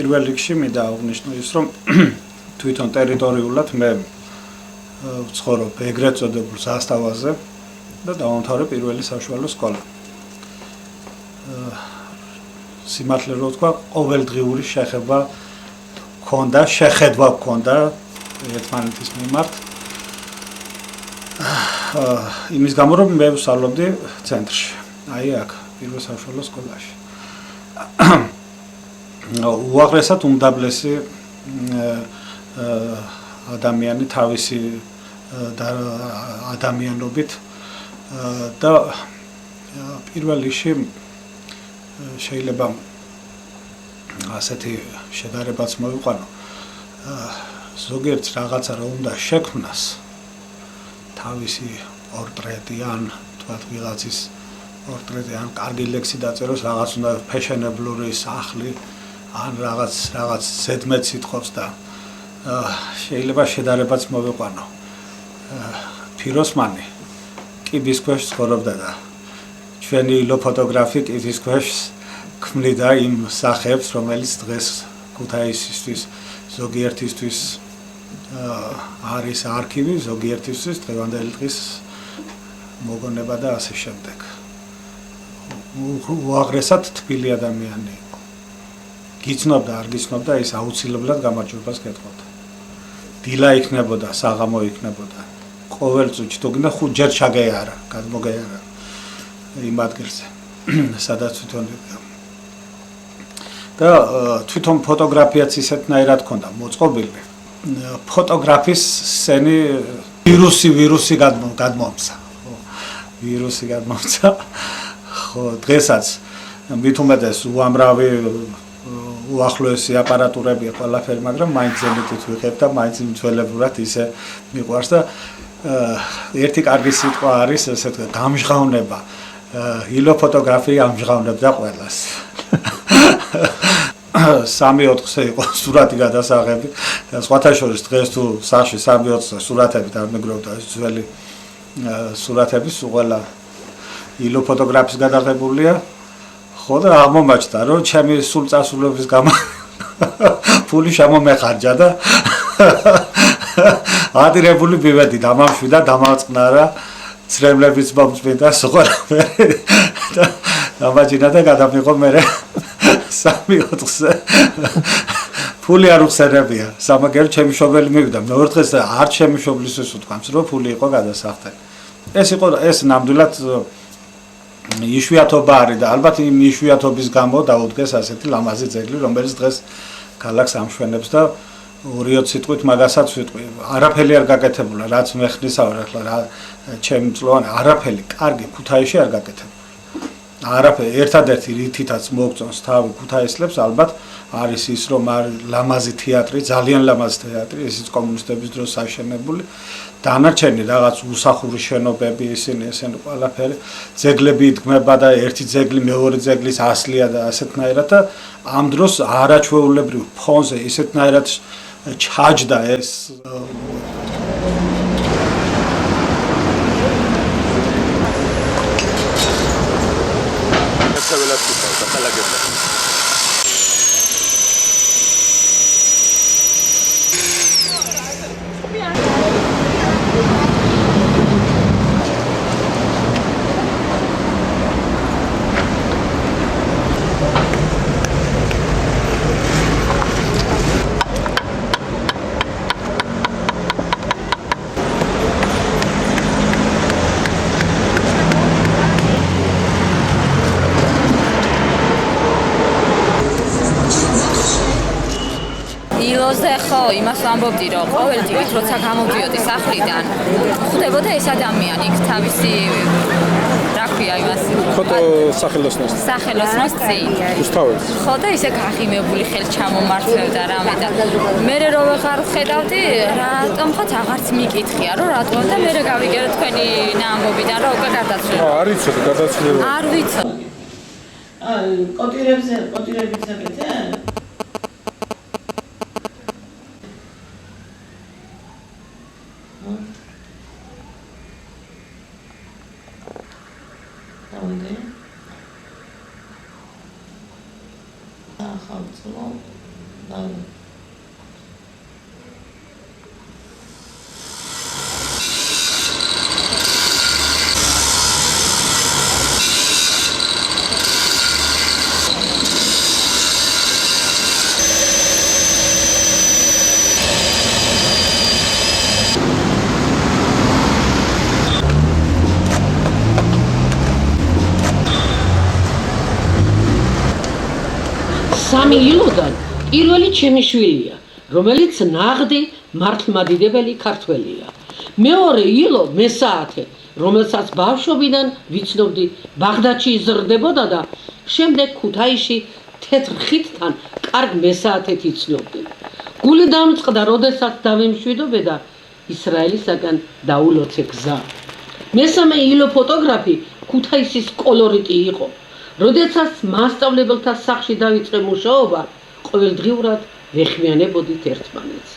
პირველ რიგში მინდა აღნიშნო ის, რომ თვითონ ტერიტორიულად მე ვცხოვრობ ეგრეთ წოდებულ სასტავაზე და დავამთავრე პირველი საშუალო სკოლა. სიმართლე რო ვთქვა, ყოველდღიური შეხედვა მქონდა ერთმანეთის მიმართ. იმის გამო რომ მე ვსწავლობდი ცენტრში, აი აქ, პირველ საშუალო სკოლაში. უაღრესად უმდაბლესი ადამიანი თავისი ადამიანობით და პირველ რიგში შეიძლება ასეთი შედარებაც მოვიყვანო. ზოგიერთ რაღაცა რა უნდა შექმნას თავისი პორტრეტი ან თქვათ ვიღაცის პორტრეტი ან კარგი ლექსი დაწეროს, რაღაც უნდა ფეშენებლური სახლი ან რაღაც ზედმეტ სიტყვებს და შეიძლება შედარებაც მოვიყვანო. ფიროსმანი კიბის ქვეშ ცხოვრობდა და ჩვენი ილო ფოტოგრაფი კიბის ქვეშ ქმნიდა იმ სახეებს, რომელიც დღეს ქუთაისისთვის ზოგიერთისთვის არის არქივი, ზოგიერთისთვის დღევანდელი დღის მოგონება და ასე შემდეგ. უაღრესად თბილი ადამიანი იყო. გიცნობდა, არ გიცნობდა, ის აუცილებლად გამარჯვებას გეტყოდა. დილა იქნებოდა, საღამო იქნებოდა. ყოველ წუთში თუ გინდა 5 ჯერ ჩაგეარა, გადმოგეარა იმ ადგილზე, სადაც თვითონ იყო. და თვითონ ფოტოგრაფიაც ისეთნაირად ჰქონდა მოწყობილი. ფოტოგრაფის სცენი ვირუსი გადმომცა. ვირუსი გადმომცა. ხო, დღესაც მით უმეტეს უამრავი უახლოესი აპარატურები ყველაფერი, მაგრამ მაინც ზემეთით ვიღებ და მაინც მცველებურად ისე მიყვარს და ერთი კარგი სიტყვა არის ესეთ გამჟღავნება. ილო ფოტოგრაფია ამჟღავნებდა ყველას. 3-4-ზე იყო სურათი გადასაღები და სხვათა შორის დღეს თუ სახში 3-4-ზე სურათებით არ მეგროვდა ეს ძველი სურათები ყველა ილო ფოტოგრაფის გადაღებულია. ხო და აღმომაჩნდა რომ ჩემი სულ წასულობის გამო ფული შემომეხარჯა და ადირებული მივედი დამამშვიდა, დამავწყნარა, ცრემლებიც მომწვიდა, სუყარაფერი და დამაჯინა და გადამიღო მე 3-4-ზე ფული არ უხსენებია. სამაგერო ჩემი მშობელი მივიდა. მეორე დღეს არ ჩემი მშობლის ეს უთქვამს რომ ფული იყო გადასახდელი. ეს ნამდვილად იშვიათობა არის და ალბათ იმ იშვიათობის გამო დაუდგეს ასეთი ლამაზი ძეგლი, რომელიც დღეს ქალაქს ამშვენებს და 2-20 სიტყვით მაგასაც ვიტყვი. არაფერი არ გაკეთებულა, რაც მე ხნისავარ ახლა რა ჩემი მწლოვანი, არაფერი კარგი ქუთაისში არ გაკეთებულა. არაფერი ერთადერთი რითითაც მოგწონს თავი ქუთაისლებს ალბათ არის ის რომ ლამაზი თეატრი, ძალიან ლამაზი თეატრი, ისიც კომუნისტების დროს აშენებული. დანარჩენი რაღაც უსახური შენობები ისინი ყველაფერი ძეგლები იდგმება და ერთი ძეგლი მეორე ძეგლის ასლია და ასეთნაირად და ამ დროს არაჩვეულებრივ ფონზე ისეთნაირად ჩაჯდა ეს ხო, იმას ვამბობდი, რომ ყოველ დღეს როცა გამოვდიოდი სახლიდან, ხვდებოდა ეს ადამიანი იქ თავისი რა ქვია იმას სახელოსნოს წინ. უსთავებს. ხო და ისე გაღიმებული ხელჩამომართვევდა რამე და მე რო ვეღარ ვხედავდი, რატომ ხოთ აღარც მიკითხია, რომ რატომ და მე გავიგე რომ თქვენი ამბობიდან რომ უკვე გადაცვლილი. არ იცოდი გადაცვლილი. არ ვიცოდი. კოტირებით საკეთე? სამი ილოდან პირველი ჩემი შვილია, რომელიც ნაღდი მართლმადიდებელი ქართველია. მეორე ილო მესაათე, რომელსაც ბავშვობიდან ვიცნობდი ბაღდადში იზრდებოდა და შემდეგ ქუთაისში თეთრ ხიდთან კარგ მესაათეთ იცნობდი. გული დამწყდა, როდესაც დავემშვიდობე და ისრაელისაგან დაულოცე გზა. მესამე ილო ფოტოგრაფი ქუთაისის კოლორიტი იყო. როდესაც მასწავლებელთა სახლში დავიწყე მუშაობა, ყოველდღიურად ვეხმიანებოდით ერთმანეთს.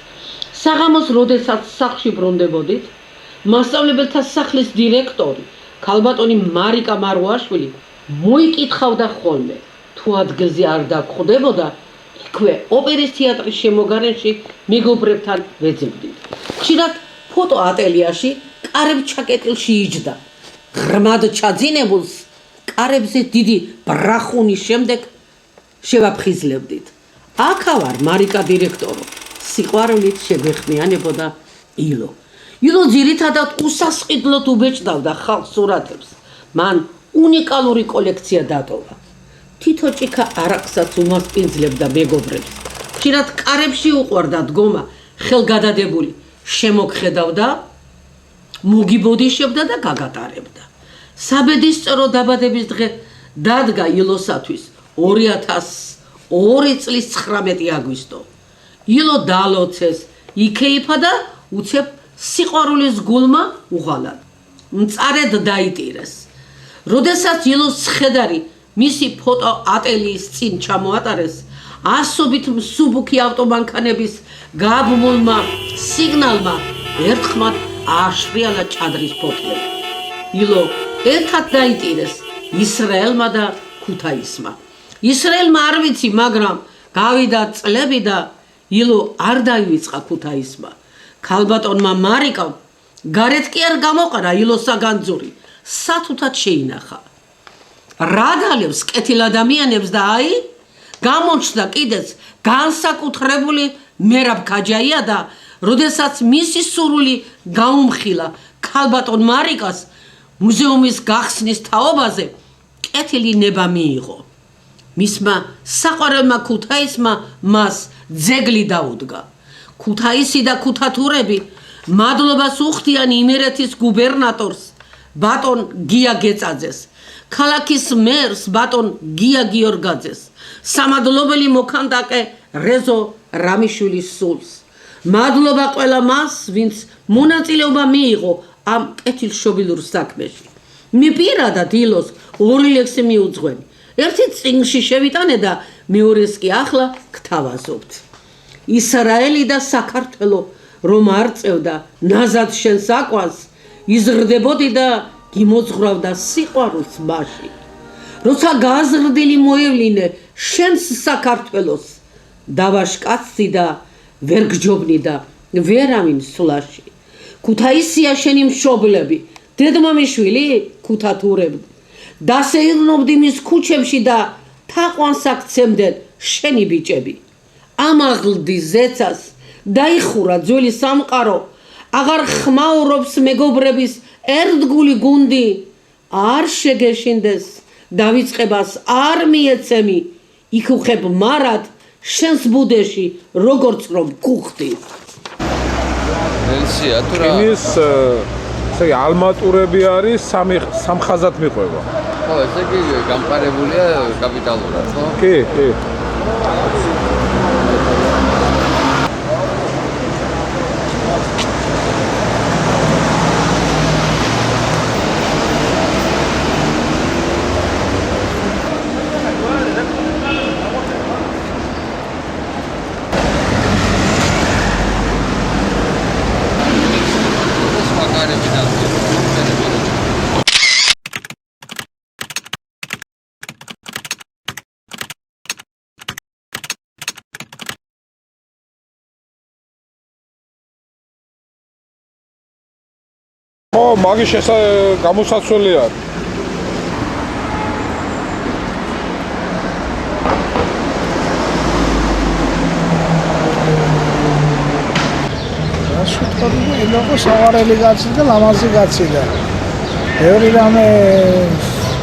საღამოს, როდესაც სახლში ბრუნდებოდით, მასწავლებელთა სახლის დირექტორი, ქალბატონი მარიკა მარუაშვილი, მოიკითხავდა ხოლმე, თუ ადგილზე არ დაგხვდებოდა, იქვე ოპერის თეატრის შემოგარენში მეგობრებთან ვეძებდით. ხშირად ფოტო ატელიაში კარებ ჩაკეტილში იჯდა. ღრმად ჩაძინებულს კარებზე დიდი ბრახუნის შემდეგ შევაფხიზლებდით. აქავარ მარიკა დირექტორო, სიყვარულით შეგვეხმიანებოდა ილო. ილო ძირითადად უსასყიდლოდ უბეჭდავდა ხალხ სურათებს. მან უნიკალური კოლექცია დატოვა. თითო ჭიქა არაყსაც უმასპინძლებდა მეგობრებს. ხშირად კარებში უყვარდა დგომა, ხელგადადებული, შემოგხედავდა, მოგიბოდიშებდა და გაგატარებდა. საბედისწერო დაბადების დღე დადგა ილოსათვის 2002 წლის 19 აგვისტო. ილო დალოცეს, იქეიფა და უცებ სიყვარულის გულმა უღალად. მწარედ დაიტირეს. როდესაც ილოს ცხედარი მისი ფოტო ატელიის წინ ჩამოატარეს, ასობით მსუბუქი ავტომანქანების გაბმულმა სიგნალმა ერთხმად ააშრიალა ჭადრის ფოთლები. ილო ერთად დაიტირეს ისრაელმა და ქუთაისმა. ისრაელმა არ ვიცი, მაგრამ გავიდა წლები და ილო არ დაივიწყა ქუთაისმა. ქალბატონმა მარიკამ გარეთ კი არ გამოყარა ილოს საგანძური, სათუთად შეინახა. რა დალევს კეთილ ადამიანებს და აი, გამოჩნდა კიდეც განსაკუთრებული მერაბ ქაჯაია და როდესაც მისი სურვილი გაუმხილა ქალბატონ მარიკას მუზეუმის გახსნის თაობაზე, კეთილი ნება მიიღო. მისმა საყვარელმა ქუთაისმა მას ძეგლი დაუდგა. ქუთაისი და ქუთათურები მადლობას უხდიან იმერეთის გუბერნატორს ბატონ გია გეწაძეს, ქალაქის მერს ბატონ გია გიორგაძეს, სამადლობელი მოქანდაკე რეზო რამიშვილის სულს. მადლობა ყველა მას, ვინც მონაწილეობა მიიღო ამ კეთილშობილურ საქმეში. მიპირადად ილოს 2 ლექსი მიუძღვენი. ერთი წიგნში შევიტანე და მეორეს კი ახლა გთავაზობთ. ისრაელი და საქართველო რომ არ წევდა ნაზად შენ საყვანს, იზრდებოდი და გიმოძღვრავდა სიყვარულს მასში. როცა გაზრდილი მოევლინე შენს საქართველოს, დავაშკაცდი და ვერ გჯობნი და ვერავინ სვლაში. ქუთაისია შენი მშობლები, დედმამიშვილი ქუთათურები. დასეირნობდი მის ქუჩებში და თაყვანს აქცემდნენ შენი ბიჭები. ამაღლდი ზეცას, დაიხურა ძველი სამყარო, აღარ ხმაურობს მეგობრების ერთგული გუნდი, არ შეგეშინდეს, დავიწყებას არ მიეცემი, იქუხებ მარად შენს ბუდეში, როგორც რომ გუხდი. ელსია თუ რა ის ესე იგი ალმატურები არის სამხაზად მიყვება. ხო, ესე იგი გამყარებულია კაპიტალურად, ხო? კი. მაგის გამოსაცვლელი არის. Iloko savareli gatsi da lamazi gatsi da. Ბევრი რამე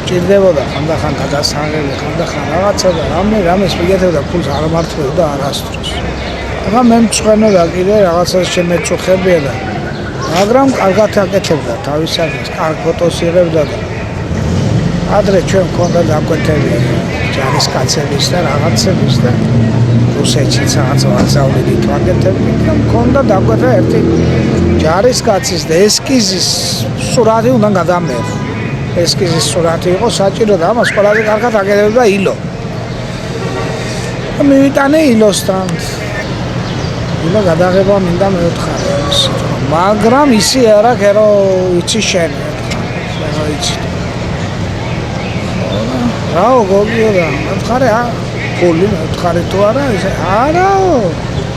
ჭირდებოდა ხანდახან გადასაღები, ხანდახან რაღაცა და რამეს მიგეთებდა ფულს არ მართვებდა არასდროს. ახლა მე მწვენოდა კიდე რაღაცას შემეწუხებია და მაგრამ კარგად აკეთებდა თავის საკითხს, კარგ ფოტოს იღებდა და ადრე ჩვენ მქონდა დაკვეთები ჯარისკაცების და რაღაცების და რუსეთშიც რაღაც ვაგზავნით ვაკეთებდით და მქონდა დაკვეთა ერთი ჯარისკაცის და ესკიზის სურათი უნდა გადამეღო. ესკიზის სურათი იყო საჭირო და ამას ყველაზე კარგად აკეთებდა ილო. მივიტანე ილოსთან. ილო გადაღება მინდა მეუთხარი ამის. მაგრამ ისი არა კერო იცი შენ. შენ იცი. რაო გოგიო და მეთხარი ფული მეთხარი თუ არა ესე არაო.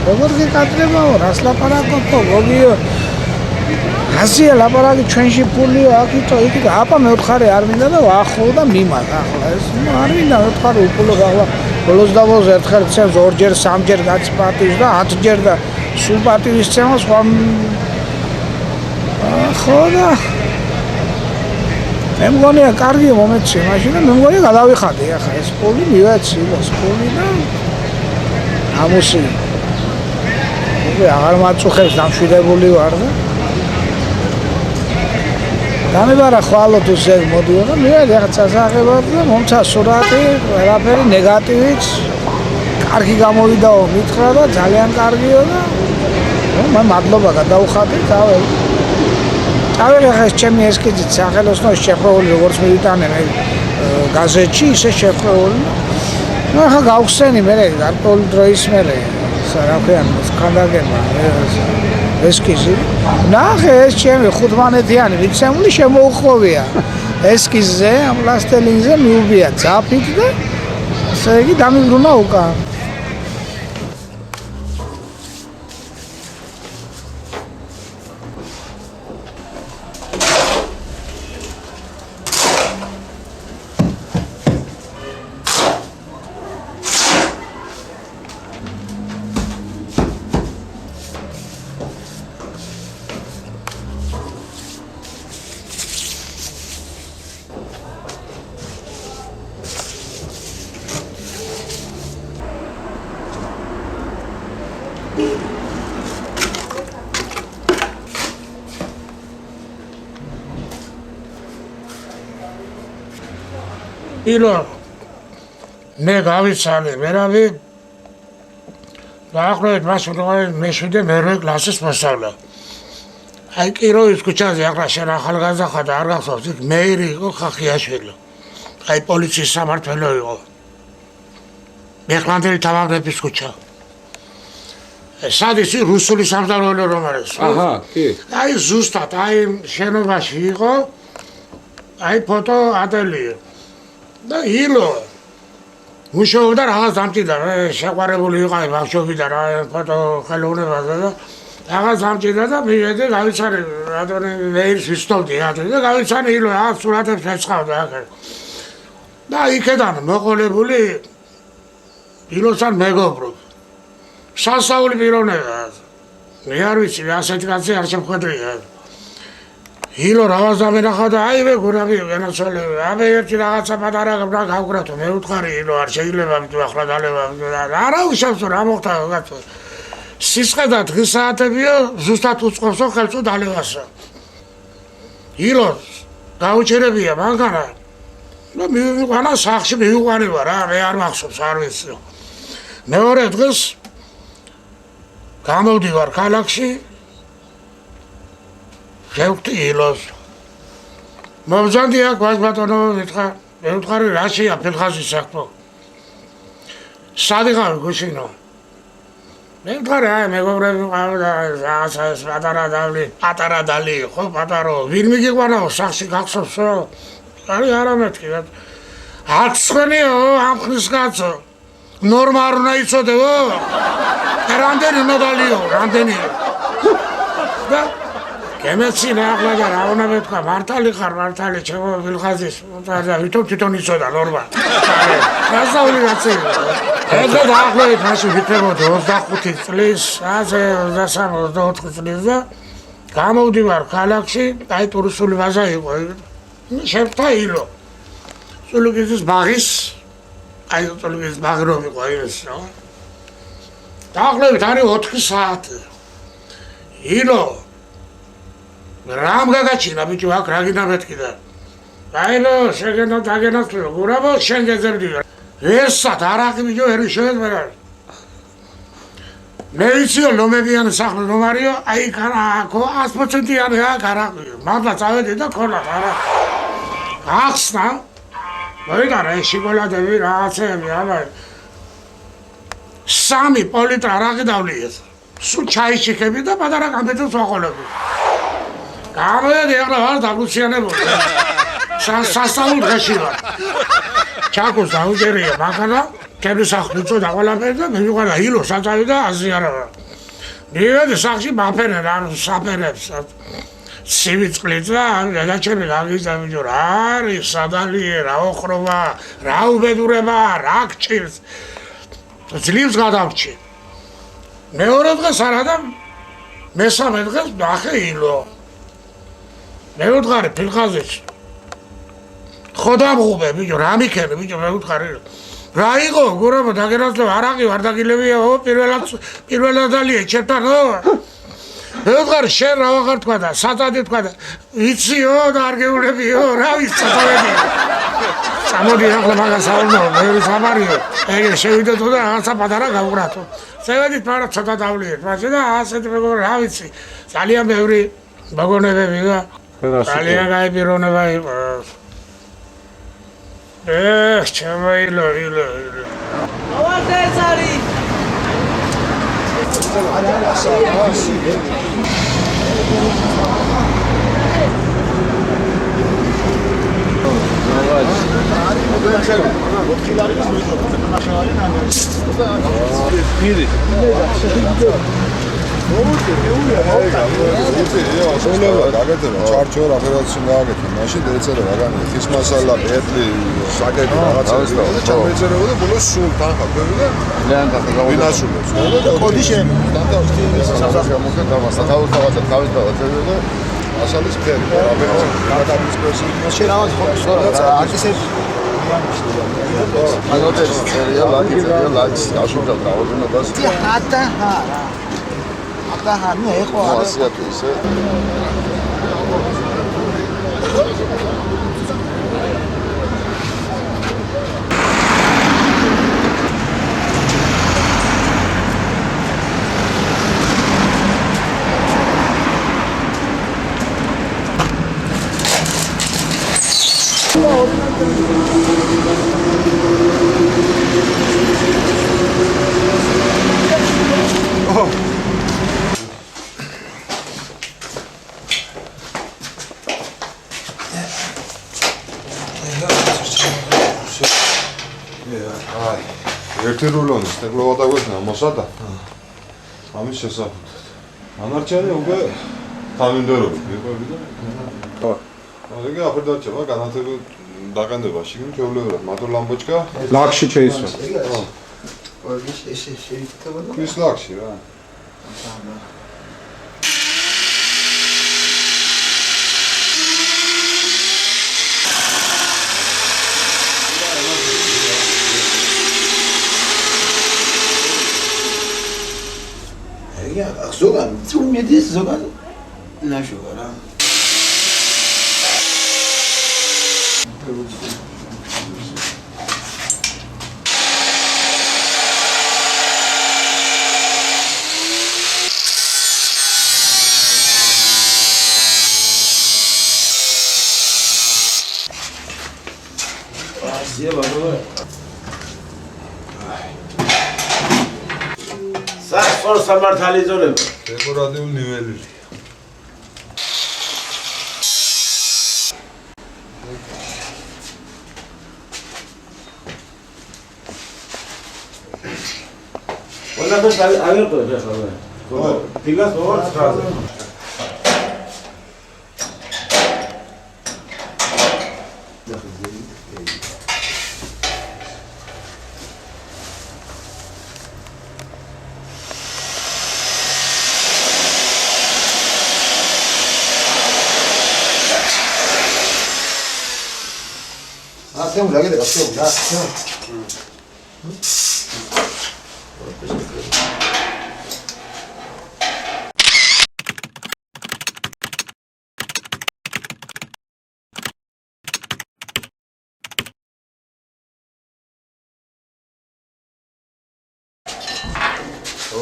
როგორ გეკადრებაო რას ლაპარაკობო გოგიო. ასია ლაპარაკი ჩვენში ფულია აქითო იქით აპა მეთხარი არ მინდა და ვახო და მიმარ ახლა ეს არ მინდა მეთხარი უყოლო ახლა ბოლოს დაბოლოს ერთხელ ცემს ორჯერ სამჯერ გაწპატის და 10 ჯერ და სულ პატივის ცემას სხვა ხო და მე მგონია კარგი მომენტია მაშინ და მე მგონია გადავიხადე ახლა ეს ფული მივეცი ეს ფული და ამოსი მე აღარ მაწუხებს დამშვიდებული ვარ და დამებარა ხვალო თუ ზეგ მოდიო და მე რაღაც ასაღებად და მომცა სურათი ყველაფერი ნეგატივიც კარგი გამოვიდაო მითხრა და ძალიან კარგიო და მე მადლობა გადავხადე წავედი ახლა ჩემი ესკიზით სახელოსნო შეხვეული როგორც მივიტანე მე გაზეთში ისე შეხვეული ნუ ახლა გავხსენი მე გარკვეული დროის მერე რა ქვია სკანდაგება ესკიზი ნახე ეს ჩემი 15-იანი ვიცემული შემოუხვოვია ესკიზზე ამ პლასტელინზე მიუბია ძაფით და ესე იგი დამიბრუნა უკან ილო მე გავიცალე ვერავი დაახლოებით მას უნდა მეშვიდე მერვე კლასის მოსწავლე აი კიროვის ქუჩაზე ახლა შენ ახალგაზრდა ხარ და არ გახსოვს იქ მეირი იყო ხახიაშვილი აი პოლიციის სამმართველო იყო მეხლანდელი თავაღრების ქუჩა სად ისი რუსული სამზარეულო რომ არის აჰა კი აი ზუსტად აი შენობაში იყო აი ფოტო ატელიე და ილო მუშაობდა რაღაც დამჭირდა შეყვარებული იყო აი ბავშვობიდან რა ფოტო ხელოვნებაზე და რაღაც დამჭირდა და მივედი გავიცანე რატომ მეილს ვისწავდი და გავიცანე ილო რაღაც სურათებს ეცხავდა ახლა და იქედან მოყოლებული ილოსთან მეგობრობ სასაული პიროვნება მე არ ვიცი ასეთი კაცი არ შემხვედრია ილო რაღაც დამენახა და აი მე გურაბი განაცვალე აბე ერთი რაღაცა პატარა გავკრათო მე უთხარი ილო არ შეიძლება მით ახლა დალევა არა უშავს რა მოხდა გაწო სისხლდა დღის საათებია ზუსტად უწყობსო ხელწო დალევასო ილო გაუჩერებია მანქანა და მივიყვანა სახში მივიყვანება რა მე არ მახსოვს არ ვიცი მეორე დღეს გამოვდივარ ქალაქში შევხვდი ილოს მომზადია გვაზბატონო მითხრა მე ვთხარი რაშია ფილხაზის საქმო სად იყავი გუშინო მე ვთხარი აი მეგობრები ყავდა რაღაცა პატარა დალი ხო პატარო ვინ მიგიყვანაო სახში გახსოვსო არის არა მეთქი აცხვენიო ამ ხნის კაცო ნორმა არ უნდა იცოდებო რამდენი უნდა დალიო რამდენი და გემეცინა ახლა და რა უნდა მეთქვა მართალი ხარ მართალი ჩემო ვილხაზის და თვითონ იცოდა ნორმალ გასავლი რაცი ეგა დაახლოებით მაშინ ვიქნებოდი 25 წლის ასე 23-24 წლის და გამოვდივარ ქალაქში აი ტურისტული ბაზა იყო შეფთა ილო სულუგის ბაღის აი სულუგის ბაღი რომ იყო ეს რა დაახლოებით არის 4 საათი ილო რამ გაგაჩინა ბიჭო აქ რა გინდა მეთქი და აილო შეგენა დაგენასწრო გურაბო შენ გეზერდი ესად არაყი ბიჭო ერი შეძმერა მე ვიცი ლომებიან სახლ რომარიო აი კარაკო 100%-იანი არაყი მართლა წავედი და ქონა არა ახსნა მოიტარა შოკოლადები რაღაცები აბა 3 პოლიტრა არაყი დავლიეს სულ ჩაიშიქები და პატარა კამპეტოს ვაყოლები გამოდე ახლა ვარ დაგუციანებული სასწაულ დღეში ვარ ჩაკოს დაუჯერია მაგანა კებლის სახლი წოდა ყველაფერი და მე ვიყავ ილო საწავი და აზიარა მივედი სახლში მაფერე რა საფერებს სივიწყლით და გადაჭერე გაგიზა ბიჭო რა არის სადალიე რა ოხრობა რა უბედურება რა გჭირს ძლივს გადავჭი მეორე დღეს არა და მესამე დღეს ნახე ილო მე ვუთხარი ფილხაზეში ხოდამღუბე ბიჭო რა მიქენი ბიჭო მე ვუთხარი რა იყო გურაბო დაგერასლო არაყი ვარ დაგილებია ო პირველად დალია ჩემთანო მე ვუთხარი შენ რა ვაღარ თქვა და საწადი თქვა და იციო და არ გეულებიო რა ვიცი წამოდი ახლა მაგას ავნო მე სამარიო ეგრე შევიდე თუ და რაღაცა პატარა გავყრათო წევედით მაგრამ ცოტა დავლიეთ მაშინ და ასეთი მეგობრები რა ვიცი ძალიან ბევრი მოგონებები და ძალიან კაი პიროვნება იყო ჩამოილო ილო ავადეს არის ჩარჩო ოპერაცია გააკეთა მაშინ ეწერა რაგანი ხის მასალა პეტლი საკეთი რაღაცა და ჩამეწერებოდა ბოლოს სულ თანხა ფერდა ლიან თანხა ვინასულებს კოდი შენ და ასალის ფერი ოპერაცია გადადის პრესინგ შენ ამას ხო აკისებ ანოტეს წერია ლაჯ აშუქდა რაოდენობას ატა ნუ ეხო ასიათი ისე ერთი რულონის ტეკლოვა დაგვექნა მოსადა ამის შესაძლებლად ანარჩენი უკვე თანმიმდევრობით მიყვები და ეგ აფერდაჩება განათებულ დაყენებაში ჩვეულებრივად მადლ ლამბოჩკა ლაქში შეისვა ეს შეიძლება და ის ლაქში რა ზოგან უმედის ზოგან ნაშუა რა ასია ბაბა საწორ სამართალი ზოლებ დეკორატიულ ნიველი ყველაფერს ავერყოთ ახლა. ხო, დილას 2 ცხაზე. გასწევ ზაგე გასწევ და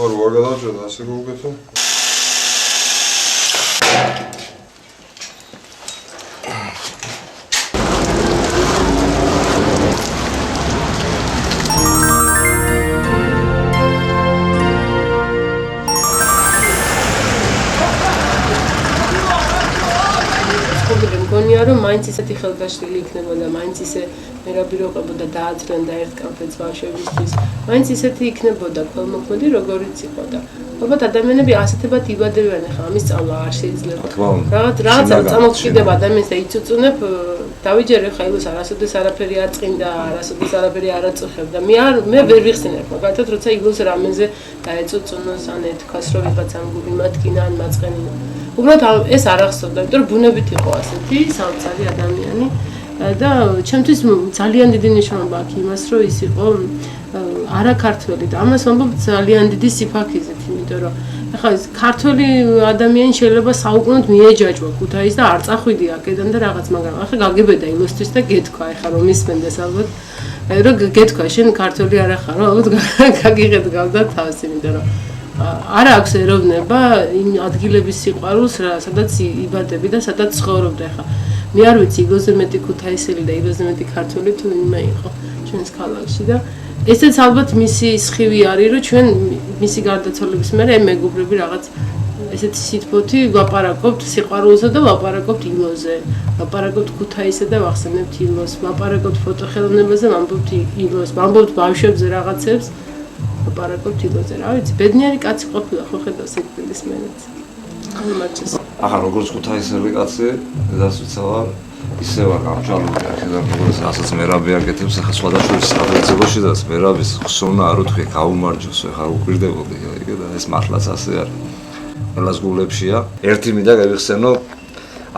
ორ გადავჭერდა ასე გოგეთო მგონია რომ მაინც ისეთი ხელგაშლილი იქნებოდა, მაინც ისე მერაბიროყებოდა დააწვენ და ერთ კამფეთს ბავშვებისთვის. მაინც ისეთი იქნებოდა ქველმოქმედი, როგორიც იყო და ალბათ ადამიანები ასეთებად იბადებიან, ახლა ამის სწავლა არ შეიძლება. რაღაცა წამოწყდება ადამიანს და იწუწუნებ, დავიჯერე ხა ილოს არასოდეს არაფერი აწყინდა, არასოდეს არაფერი არ აწუხებდა. მე ვერ ვიხსენებ, მაგალითად, როცა ილოს რამეზე დაეწუწუნოს, ან ეთქვას, რომ ვიღაცამ გული მათკინა ან მაწყენინა. უბრალოდ ეს არ ახსოვდა, იმიტომ რომ ბუნებით იყო ასეთი სამწარი ადამიანი და ჩემთვის ძალიან დიდი ნიშნულობა აქვს იმას, რომ ის იყო არაქართველი და ამას ვამბობ ძალიან დიდი სიფაქიზით, იმიტომ რომ ახლა ეს ქართველი ადამიანი შეიძლება საუკუნოდ მიეჯაჭვა ქუთაისს და არ წახვიდი აქედან და რაღაც, მაგრამ ახლა გაგებედა ილოსთვის და გეთქვა, ახლა რომ ისმენდეს ალბათ, რომ გეთქვა, შენ ქართველი არ ახარო, ალბათ გაგიღებდა თავს, იმიტომ რომ არა აქვს ეროვნება იმ ადგილების სიყვარულს, სადაც იბადები და სადაც ცხოვრობდი. ახლა მე არ ვიცი იგოზე მეტი ქუთაისელი და იგოზე მეტი ქართველი თუ ვინმე იყო ჩვენს ქალაქში და ესეც ალბათ მისი სხივი არის, რომ ჩვენ მისი გარდაცვალების მერე მეგობრები რაღაც ესეთი სიტყვოთი ვაპარაკობთ სიყვარულზე და ვაპარაკობთ ილოზე, ვაპარაკობთ ქუთაისზე და ვახსენებთ ილოს, ვაპარაკობთ ფოტოხელოვნებაზე, ვამბობთ ილოს, ვამბობთ ბავშვებზე რაღაცებს. ვაპარაკობთ ილოზე, რა ვიცი, ბედნიერი კაცი ყოფილა, ხო ხედავ სიკვდილის მერეც. ახლა როგორც ქუთაისელი კაცი, დედასვიცა ვარ, ისე ვარ გამჭვალული, აქედან როგორც რასაც მერაბი აკეთებს, ახლა სხვადასხვა სახელმწიფოში და მერაბის ხსოვნა არ უთქვი, გაუმარჯოს, ახლა უკვირდებოდი, და ეს მართლაც ასე არის. ყველას გულებშია. ერთი მინდა გავიხსენო,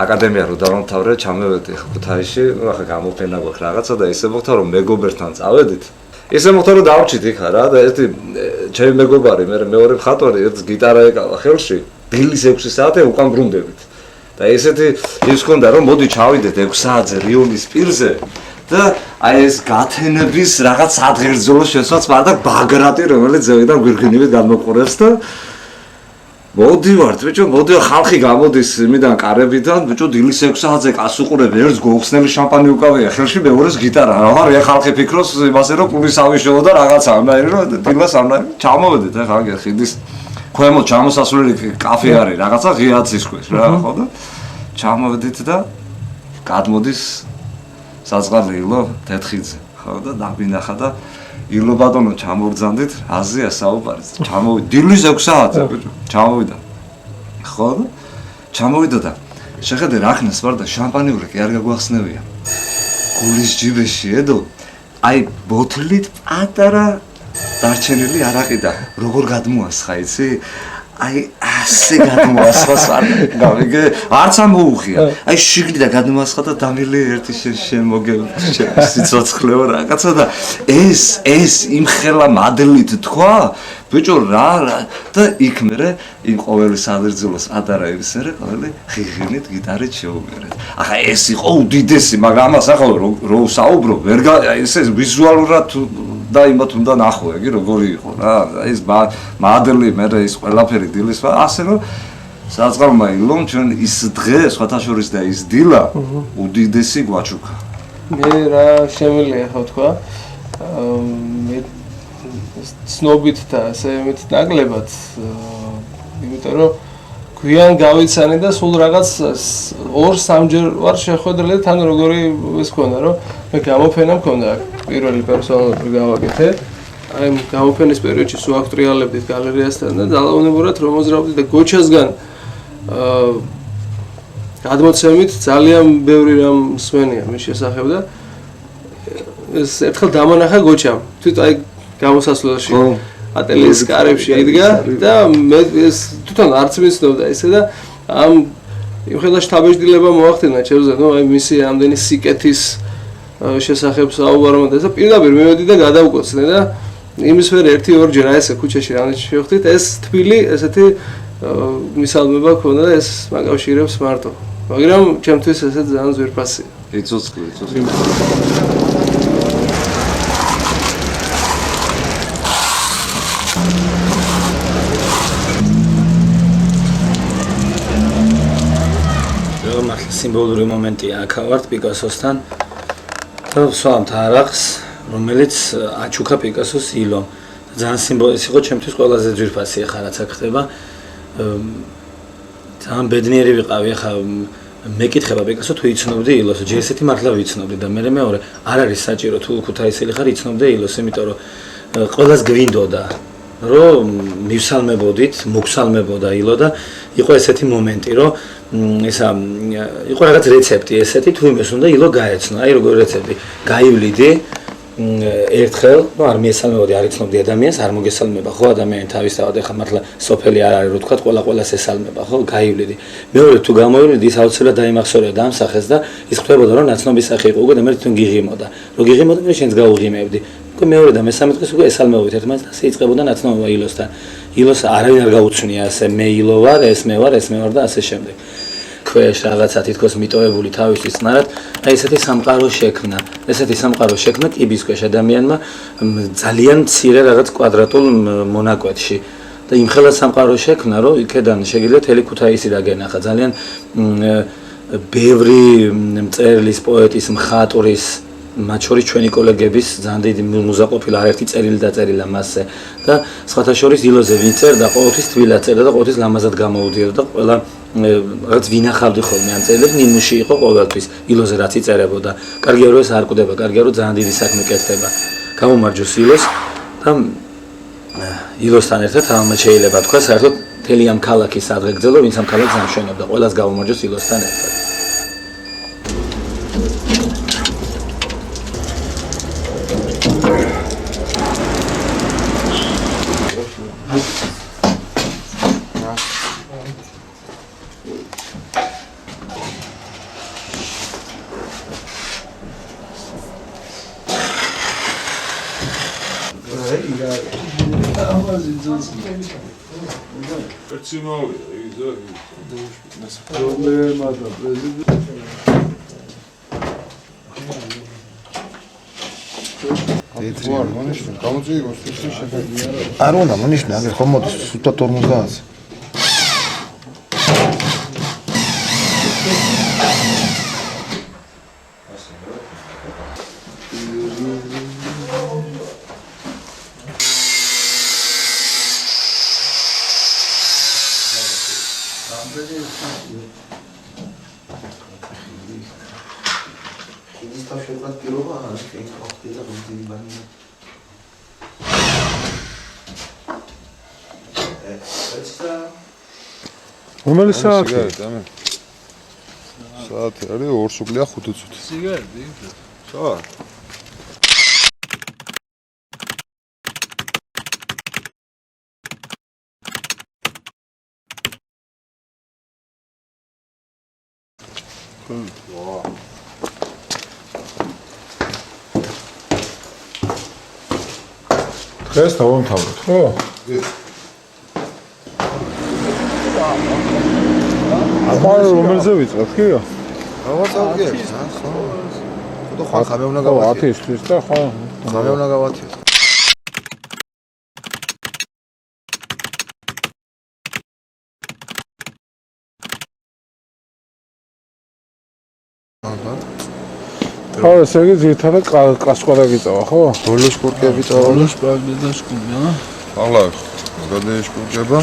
აკადემია რო დავამთავრე, ჩამევედი ქუთაისში, ახლა გამოფენა გვაქვს რაღაცა და ისე მოხდა, რომ მეგობერთან წავედით. ისე მოხდა რომ დავჭით იქა რა და ერთი ჩემი მეგობარი მეორე მხატვარი ერთ გიტარა ეკავა ხელში დილის 6 საათე უკან ბრუნდებით და ესეთი ის ჰქონდა რომ მოდი ჩავიდეთ 6 საათზე რიონის პირზე და აი ეს გათენების რაღაც ადგილზოლო შესვაც მარტო ბაგრატი რომელიც ზევიდან გვირგვინივით გამოყურებს და მოდივართ ბიჭო მოდიო ხალხი გამოდის იმიდან კარებიდან ბიჭო დილის 6 საათზე კაც უყურებ ერთს გოხსნელი შამპანი უკავია ხელში მეორეს გიტარა რა ხარ ხალხი ფიქრობს იმასე რომ პულის ავიშოვო და რაღაცა ამაერი რომ დილას ამნაირი ჩამოვედით ახლა ხიდის ქვემოთ ჩამოსასვლელი კაფე არის რაღაცა ღიაცის ქვეშ რა ხო და ჩამოვედით და გადმოდის საზღარი ილო თეთხიძე ხო და დაბინახა და ილო ბატონო ჩამოვძანდით აზია საუბარიც ჩამოვიდა დილის 6 საათზე ბიჭო ჩამოვიდა ხო და ჩამოვიდა და შეხედე რა ხნას ვარ და შამპანიური კი არ გაგვახსნევია გულის ჯიბეში ედო აი ბოთლით პატარა დარჩენილი არაყი და როგორ გადმოასხა იცი აი ასე გადმოასხა გავიგე არც ამოუღია აი შიგნიდან გადმოასხა და დამილი ერთი შემოგე სიცოცხლეო რაღაცა და ეს იმ ხელა მადლით თქვა ბიჭო რა და იქ მერე იმ ყოველი სადერძილოს ადარაების მერე ყოველი ღიღინით გიტარით შეუმერეთ ახლა ეს იყო უდიდესი მაგრამ ამას ახლა რო საუბრო ვერ ესე ვიზუალურად და იმათ უნდა ნახო იგი როგორი იყო რა ეს მადლი მერე ის ყველაფერი დილის ასე რომ საზღარმა ილომ ჩვენ ის დღე სხვათა შორის და ის დილა უდიდესი გვაჩუქა მე რა შემიძლია ხო თქვა მე ცნობით და ასე მით ნაკლებად იმიტომ რომ გვიან გავიცანი და სულ რაღაც 2-3 ჯერ ვარ შეხვედრილი თან როგორი ის ქონდა რომ მე გამოფენა მქონდა პირველი პერსონალური გავაკეთე აი გამოფენის პერიოდში სულ აქტრიალებდით გალერეასთან და ძალაუნებურად რომ მოძრავდით და გოჩასგან გადმოცემით ძალიან ბევრი რამ მსმენია მის შესახებ და ეს ერთხელ დამანახა გოჩამ თვით აი გამოსასვლელში ატელიერის კარებში იდგა და მე ეს თვითონ არც ვიცნობდა ესე და ამ იმხელაში თაბეჭდილება მოახდინა ჩემზე ნუ აი მისი ამდენი სიკეთის შესახებ საუბარმა და პირდაპირ მივედი და გადავკოცნე და იმის ვერ 1-2 აი ესე ქუჩაში რამე შევხვდით ეს თბილი ესეთი მისალმება ქონდა და ეს მაკავშირებს მარტო მაგრამ ჩემთვის ესე ძალიან ძვირფასია იცოცხლე სიმბოლური მომენტია აქ პიკასოსთან და ვსვამთ არახს რომელიც აჩუქა პიკასოს ილომ ძალიან სიმბოლიზი იყო ჩემთვის ყველაზე ძვირფასი ახლა რაც აქ ხდება ძალიან ბედნიერი ვიყავი ახლა მეკითხება პიკასო თუ იცნობდი ილოს ჯერ ესეთი მართლა ვიცნობდი და მე მეორე არ არის საჭირო თუ ქუთაისელი ხარ იცნობდი ილოს იმიტომ რომ ყველას გვინდოდა რომ მივსალმებოდით მოგსალმებოდა ილო და იყო ესეთი მომენტი რომ ისა იყო რაღაც რეცეპტი ესეთი თუ იმეს უნდა ილო გაეცნო აი როგორი რეცეპტი გაივლიდი ერთხელ ნუ არ მიესალმებოდი არ იცნობდი ადამიანს არ მოგესალმება ხო ადამიანი თავისთავად ეხა მართლა სოფელი არ არის რო თქვა ყველას ესალმება ხო გაივლიდი მეორე თუ გამოივლიდი ის აუცილებლად დაიმახსოვრებდა ამ სახეს და ის ხვდებოდა რომ ნაცნობის სახე იყო უკვე და მე თვითონ გიღიმოდა რო გიღიმოდა მე შენს გაუღიმებდი უკვე მეორე და მესამე დღეს უკვე ესალმებოდით ერთმანეთს და ასე იწყებოდა ნაცნობა ილოსთან ილოს არავინ არ გაუჩნია ასე მე ილო ვარ ეს მე ვარ და ასე შემდეგ ქვეშ რაღაცა თითქოს მიტოვებული თავისთვის წნარად აი ესეთი სამყარო შექმნა ესეთი სამყარო შექმნა კიბის ქვეშ ადამიანმა ძალიან მცირე რაღაც კვადრატულ მონაკვეთში და იმხელა სამყარო შექმნა რომ იქედან შეგიძლია თელი ქუთაისი დაგენახა ძალიან ბევრი მწერლის პოეტის მხატვრის მათ შორის ჩვენი კოლეგების ძალიან დიდი მუზა ყოფილა არაერთი წერილი დაწერილა მასზე და სხვათა შორის ილოზე ვინ წერდა ყოველთვის თბილად წერდა და ყოველთვის ლამაზად გამოუდიოდა და ყველა რაც ვინახავდი ხოლმე ამ წერილებს ნიმუში იყო ყოველთვის ილოზე რაც იწერებოდა კარგია რომ ეს არ კვდება კარგია რომ ძალიან დიდი საქმე კეთდება გამომარჯოს ილოს და ილოსთან ერთად ამათ შეიძლება თქვა საერთოდ მთელი ამ ქალაქის ადრეგძელო ვინც ამ ქალაქს ამშვენებდა ყველას გამომარჯოს ილოსთან ერთად არ უნდა მონიშნე აგერ ხომ მოდის სულთა 50-ზე რომელი საათი? საათი არის 2 სუკლია 5 წუთი. სიგარეტი? ჩა. დღეს დავამთავროთ, ხო? აბა რომელზე ვიწყებ კი? რაღაცა ვიგებს, ხო? თუ ხან ხამე უნდა გავათიე. 10 თვის და ხო? ხამე უნდა გავათიე. ხო, ესე იგი ძირითადად კასკვა დაგიწავა, ხო? ბოლო შპურკები წავა. ბოლო შპურკები და შკუმია. ახლა გადაიშპურკება.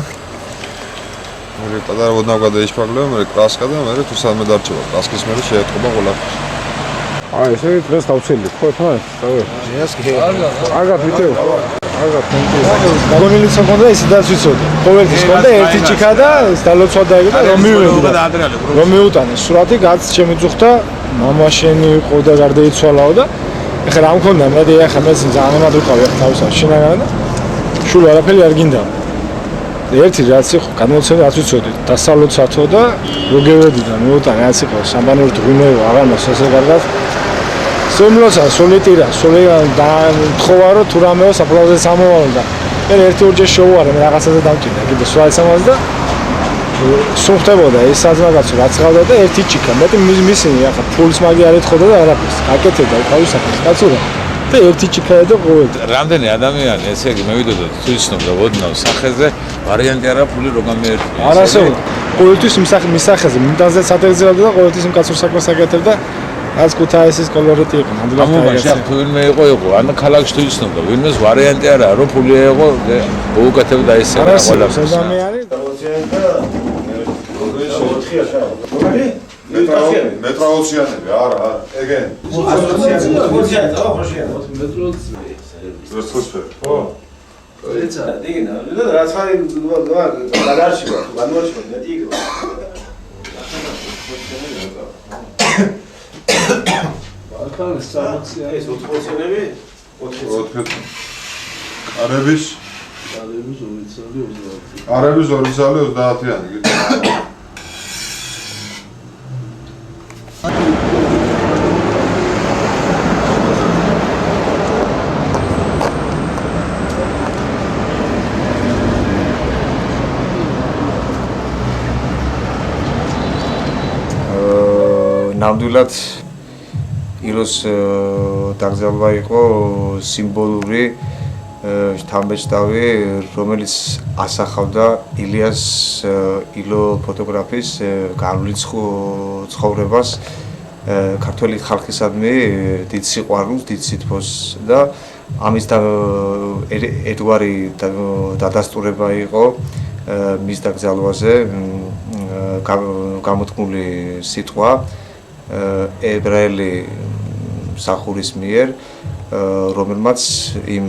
მე პატარა ვოდნა გადაიშპარგლება, მე კრასკა და მე თუ სამე დარჩება. კრასკის მე შეეთყობა ყველაფერი. აი, ესე იგი დღეს დავცილდი, ხო, თავს? დავე. ჯიას კი. აგა ვიდეო. აგა თენკიუ. გონილიც მქონდა ისე დაცვიცოდა. ყოველთვის მქონდა ერთი ჭიქა და დალოცვა და რომ მივედი. რომ მიუტანე სურათი გაც შემიძუხდა, მამა შენი იყო და გარდაიცვალაო და ეხლა რა მქონდა, მედი ეხლა მე ძალიან ემად ვიყავი ეხლა თავისად შინაგან და შულ არაფერი არ გინდა. ერთი რაც იყო, განმოცემი რაც ვიცოდი, დასალოცათო და როგევედი და მიუტანე რაც იყო, სამბანური ღვინო აღარ მოსასე კარგად. სულმლოცა სულიტირა სული თხოვა რომ თუ რამეო საფლავზე სამოვარო და მე ერთი ორჯერ შოვუარე მე რაღაცაზე დამჭირდა კიდე სხვა სამას და სულხდებოდა ეს საზოგადოება რაც გავდა და ერთი ჩიკა მეტი მისინი ახლა ფულს მაგი არ ეთხოვდა და არაფერს აკეთებდა თავისაფერს კაცურა და ერთი ჩიკა და ყოველდღე რამდენი ადამიანი ესე იგი მე ვიდოდოთ თუ იცნობდა ოდნავ სახეზე ვარიანტი არა ფული რო გამიერთვია არასოდეს ყოველთვის მისახეზე მინდანზე სათեղზეებდა და ყოველთვის იმ კაცურ საქმეს აკეთებდა რაც ქუთაისის კოლორიტი იყო ნამდვილად ამაში თუ ვინმე იყო ანუ ქალაქში თუ იცნობდა ვინმეს ვარიანტი არა რომ ფული იყო მოუკეთებდა ესე რა ყველაფერს ადამიანი მეტრაოციანები არა ეგენ ოციანები ხო ხოშია მეტროოციანები ხო ეცა დინა და რაც ხარი გადარში ვარ განვარში ვარ მეტი იქ ახალ სამოცია ეს 80-იანები 80 არების 2 წელი 30 არების 2 წელი 30-იანი ნამდვილად ილოს დაგზავნა იყო სიმბოლური შთამბეჭდავი, რომელიც ასახავდა ილიას ილო ფოტოგრაფის გავლით ცხოვრებას ქართველი ხალხისადმი დიდ სიყვარულს, დიდ სითბოს და ამის ერთგვარი დადასტურება იყო მის დაკრძალვაზე გამოთქმული სიტყვა ებრაელი მსახურის მიერ, რომელმაც იმ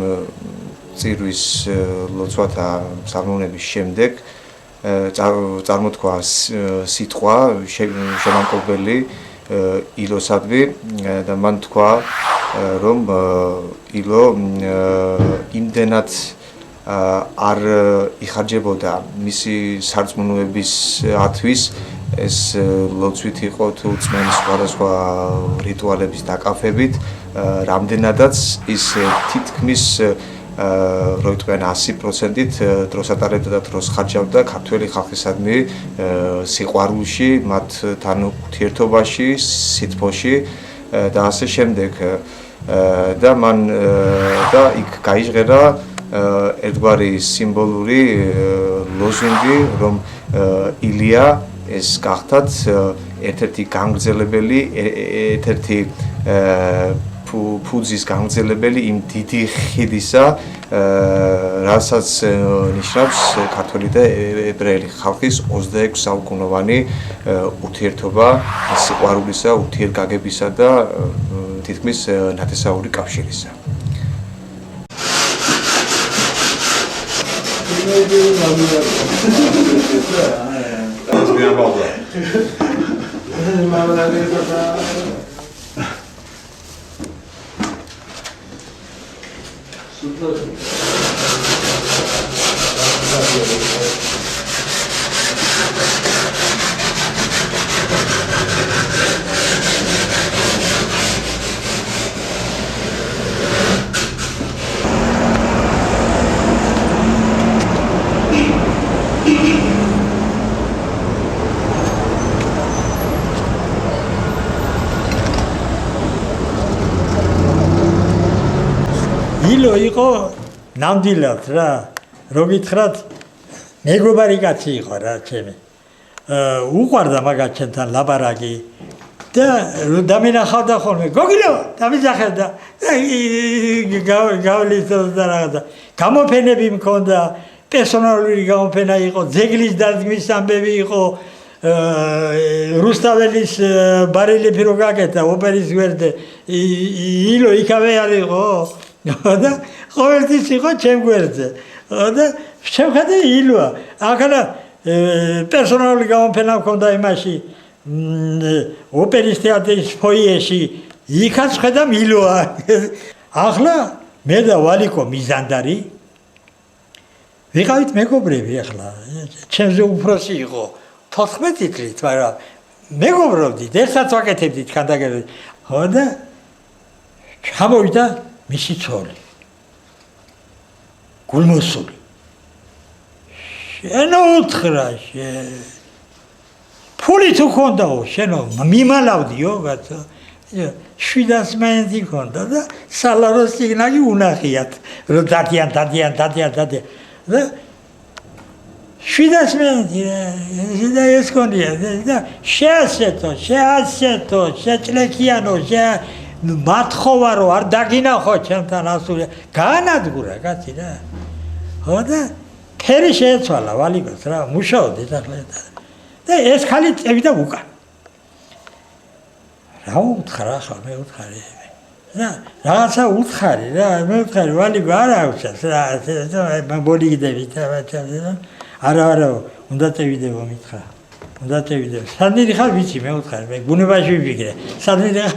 წირვის ლოცვათა სარმონების შემდეგ წარმოთქვა სიტყვა შემამკობელი ილოსადმი და მან თქვა რომ ილო იმდენად არ იხარჯებოდა მისი სარწმუნოებისათვის ეს ლოცვით იყო თუ წმენის სხვადასხვა რიტუალების დაკავებით, რამდენადაც ის თითქმის რო იტყვიან 100%-ით დროს ატარებდა და დროს ხარჯავდა ქართველი ხალხისადმი სიყვარულში, მათთან ურთიერთობაში, სითბოში და ასე შემდეგ. და მან და იქ გაიჟღერა ერთგვარი სიმბოლური ლოზუნგი, რომ ილია ეს გახდათ ერთ-ერთი განგრძელებელი, ერთ-ერთი ფუძის განგრძელებელი იმ დიდი ხიდისა, რასაც ნიშნავს ქართველი და ებრაელი ხალხის 26 საუკუნოვანი ურთიერთობა, სიყვარულისა, ურთიერთგაგებისა და თითქმის ნათესაური კავშირისა. ილო იყო ნამდვილად რა, რო გითხრათ, მეგობარი კაცი იყო რა ჩემი. უყვარდა მაგათ ჩემთან ლაპარაკი და დამენახავდა ხოლმე. გოგილო, დამიძახებდა. გავლისოს და რაღაცა. გამოფენები მქონდა, პერსონალური გამოფენა იყო, ძეგლის დადგმის ამბები იყო, რუსთაველის ბარელიეფი რო გაკეთა ოპერის გვერდზე. ილო იქავე არ იყო. და ყოველთვის იყო ჩემ გვერდზე და შევხედე ილოა ახლა პერსონალური გამოფენა მქონდა იმაში ოპერის თეატრის ფოიეში იქაც ხედავ ილოა ახლა მე და ვალიკო მიზანდარი ვიყავით მეგობრები ახლა ჩემზე უფროსი იყო 14 წლით მაგრამ მეგობრობდით ერთად ვაკეთებდით ქანდაკებებს ხო და ჩამოვიდა მისი ცოლი. გულმოსული. შენო უთხრა ფული თუ ქონდაო, შენო მიმალავდიო, კაცო. 700 მენდი ქონდა და სალაროს სიგნალი უნახიათ. რომ დადიან. და 700 მენდი და ეს ქონია და შეასეთო, შეჭლეკიანო, მათხოვა რომ არ დაგინახო ჩემთან ასული. გაანადგურა კაცი რა. ხო და ფერი შეეცვალა ვალიკოს რა, მუშაობდით ახლა და ეს ხალი წევიდა უკან. რა უთხრა ხა მე უთხარი რა რაღაცა უთხარი რა მე უთხარი ვალიკო არა აქვს რა ბოლიგდები არა უნდა წევიდებო მითხრა უნდა წევიდებო სადმიდი ხარ ვიცი მე უთხარი მე ბუნებაში ვიფიქრე სადმიდი ხარ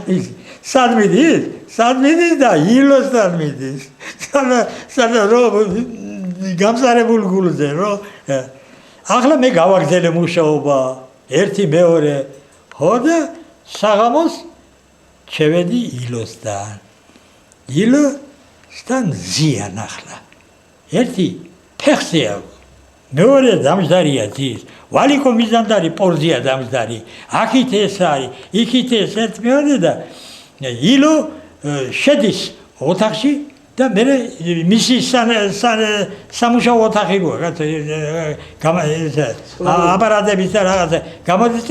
სადმიდის და ილოსთან მიდის სადა რო გამსარებულ გულზე რო ახლა მე გავაგზელე მუშაობა ერთი მეორე ხო და საღამოს შევედი ილოსთან. ილოსთან ზიან ახლა. ერთი ფეხზე აქვს. მეორე დამჯდარია ძის. ვალიკო მიზანდარი პორზია დამჯდარი. აქით ეს არის, იქით ეს ერთმეორე და ილო შედის ოთახში და მე მისი სამუშაო ოთახი გქონდა აპარატების და რაღაცა გამოდის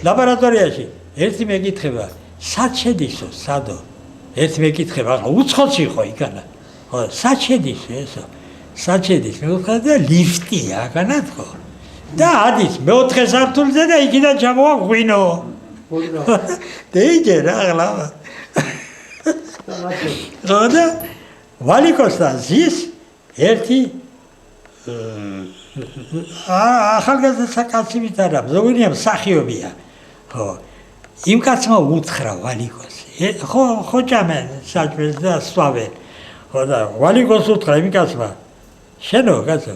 ლაბორატორიაში ერთი მეკითხება სად შედისო სადო ერთი მეკითხება ახლა უცხოში ხო იქანა ხო სად შედის ესო სად შედის მე ვთქვა და ლიფტია აქანა თქო და ადის მეოთხე სართულზე და იქიდან ჩამოვა ღვინო და იგე რა ახლა და ვალიკოსთან ზის ერთი ახალგაზრდა კაცი ვიტარა ზოგადად მსახიობია ხო იმ კაცმა უთხრა ვალიკოსი ხო ჭამენ საჭმელს და სვავენ ხო და ვალიკოს უთხრა იმ კაცმა შენო კაცო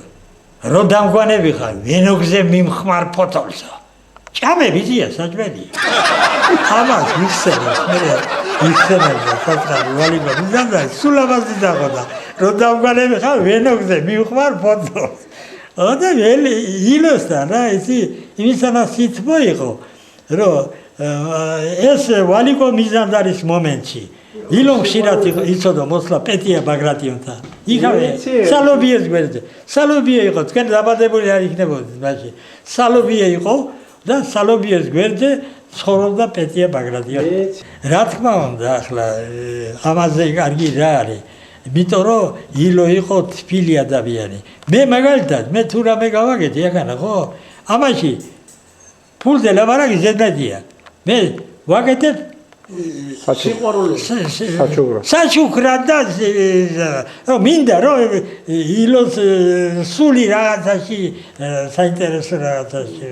რო დამგვანები ხარ ვენოგზე მიმხმარ ფოთოლსო ჭამებია საჭმელია ამას ვიხსენებ მე ვიხსენებ საჭმელი ვალიკო მიზანდა სულ ამაზე დაღოდა რო დამგვანები ხარ ვენოგზე მიმხმარ ფოთოლს და ველი ილოსთან რა ისი იმისანა სიტყვა იყო რომ ეს ვალიკო მიზანდარის მომენტში ილო ხშირად იცოდა მოსვლა პეტია ბაგრატიონთან იქავე სალობიეს გვერდზე სალობია იყო თქვენ დაბადებული არ იქნებოდით მაშინ სალობია იყო და სალობიეს გვერდზე ცხოვრობდა პეტია ბაგრატიონი რა თქმა უნდა ახლა ამაზე კარგი რა არის იმიტომ რომ ილო იყო თბილი ადამიანი მე მაგალითად მე თუ რამე გავაკეთე ახლა ხო ამაში ფულზე ლაბარაკი ზედმეტია მე ვაკეთებ საჩუქრა და მინდა რომ ილოს სული რაღაცაში საინტერესო რაღაცაში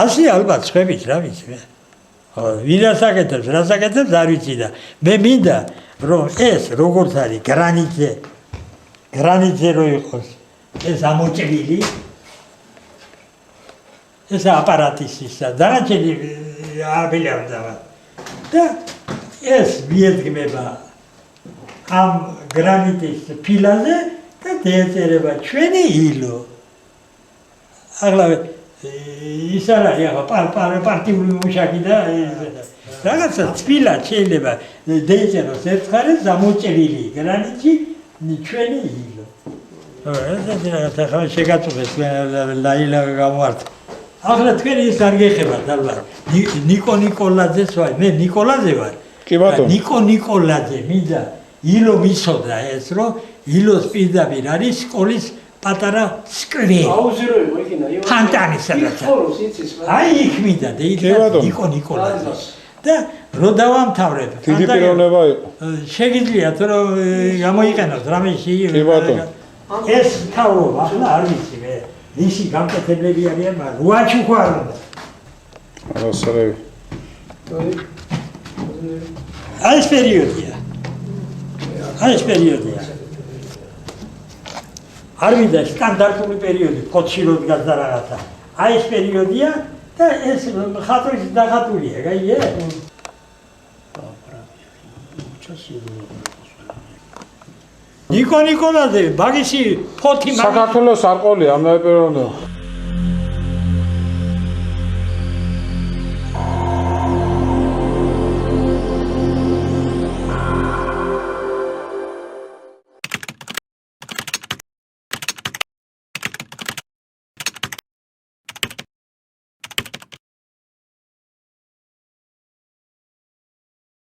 ასე ალბათ ხვებით რა ვიცი მე ვინას აკეთებს არ ვიცი და მე მინდა რომ ეს როგორც არის გრანიტზე რო იყოს ეს ამოჭრილი ეს აპარატის ისა დანარჩენი არაფერი არ დავა და ეს მიედგმება ამ გრანიტის ფილაზე და დაეწერება ჩვენი ილო ახლა ის არის ახლა პარტიული მუშაკი და რაღაცა თბილა შეიძლება დაეწეროს ერთხელ ამოჭრილი გრანიტი ჩვენი ილო ეს რაღაცა ხა შეგაწუხეს ლაილა გამوارد ახლა თქვენ ის არ გეხებათ ალბათ ნიკო ნიკოლაძეს ვარ მე ნიკოლაძე ვარ კი ბატონო ნიკო ნიკოლაძე მინდა ილო მისოდა ეს რომ ილოს პირდაპირ არის სკოლის პატარა სკვერი აუზირო იყო იქინა ფანტანი სადაც აი იქ მინდა და იქ ნიკო ნიკოლაძე და რო დავამთავრებ დიდი პიროვნება იყო შეგიძლიათ რომ გამოიყენოთ რამეში კი ბატონო ეს თავრობა ახლა არ ვიცი მე ისი გამკეთებლები არიან მაგრამ უაჩუქო არ უნდა არასწორები აი ეს პერიოდია არ მინდა სტანდარტული პერიოდი ფოთში რო დგას და რაღაცა აი ეს პერიოდია და ეს ხატვის დახატულია გაიგე ნიკო ნიკოლაძე, მაგისი ფოთი საქართველოს არყოლია, მე პიროვნო.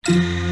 Thank you.